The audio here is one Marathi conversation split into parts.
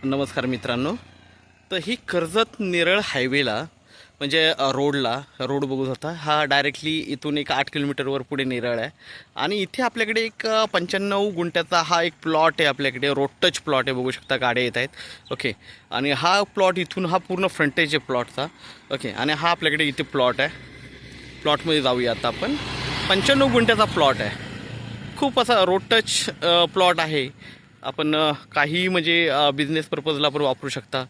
नमस्कार मित्रांनो. तर ही कर्जत नेरळ हायवेला म्हणजे रोड बघू शकता. हा डायरेक्टली इथून एक 8 किलोमीटरवर पुढे नेरळ आहे आणि इथे आपल्याकडे एक 95 गुंठ्याचा हा एक प्लॉट आहे. आपल्याकडे रोड टच प्लॉट आहे, बघू शकता गाड्या येत आहेत. ओके, आणि हा प्लॉट इथून हा पूर्ण फ्रंटेज आहे प्लॉटचा. ओके, आणि हा आपल्याकडे इथे प्लॉट आहे. प्लॉटमध्ये जाऊया आता आपण. 95 गुंठ्याचा प्लॉट आहे. खूप असा रोड टच प्लॉट आहे. आपण काही म्हणजे बिझनेस पर्पजला पण वापरू शकता.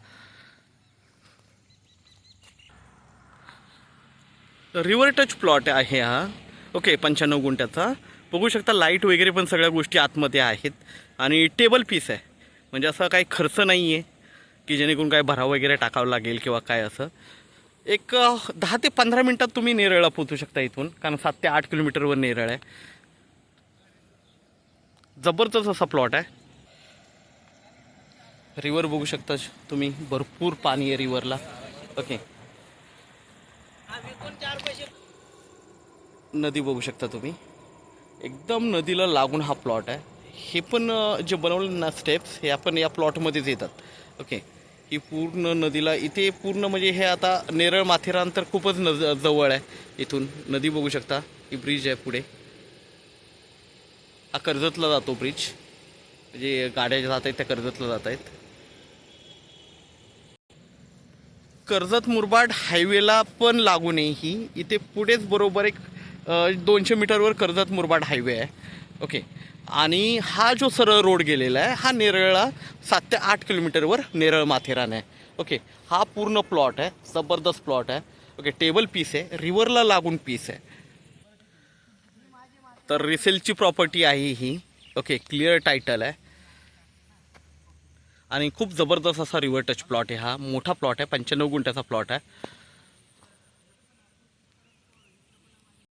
रिव्हर टच प्लॉट आहे हा. ओके, 95 गुंठ्याचा बघू शकता. लाईट वगैरे पण सगळ्या गोष्टी आतमध्ये आहेत आणि टेबल पीस आहे. म्हणजे असं काही खर्च नाही आहे की जेणेकरून काय भराव वगैरे टाकावं लागेल किंवा काय असं. एक 10 ते 15 मिनटात तुम्ही नेरळला पोहोचू शकता इथून, कारण 7 ते 8 किलोमीटरवर नेरळ आहे. जबरदस्त असा प्लॉट आहे. रिव्हर बघू शकता तुम्ही, भरपूर पाणी आहे रिव्हरला. ओके, नदी बघू शकता तुम्ही. एकदम नदीला लागून हा प्लॉट आहे. हे पण जे बनवले ना स्टेप्स, हे आपण या प्लॉटमध्येच येतात. ओके, ही पूर्ण नदीला इथे पूर्ण म्हणजे हे आता नेरळ माथेरान तर खूपच जवळ आहे इथून. नदी बघू शकता. ही ब्रिज आहे पुढे. हा कर्जतला जातो ब्रिज, म्हणजे गाड्या जात आहेत त्या कर्जतला जात आहेत. कर्जत मुरबाड हायवेला पण लागून आहे ही. इथे पुढेच बरोबर एक 200 मीटरवर कर्जत मुरबाड हायवे आहे. ओके, आणि हा जो सरळ रोड गेलेला आहे हा नेरळला 7 ते 8 किलोमीटरवर नेरळ माथेरान आहे. ओके, हा पूर्ण प्लॉट आहे. जबरदस्त प्लॉट आहे. ओके, टेबल पीस आहे, रिव्हरला लागून पीस आहे. तर रिसेलची प्रॉपर्टी आहे ही. ओके, क्लिअर टायटल आहे आणि खूप जबरदस्त असा रिव्हर टच प्लॉट आहे. हा मोठा प्लॉट आहे, 95 गुंठ्याचा प्लॉट आहे.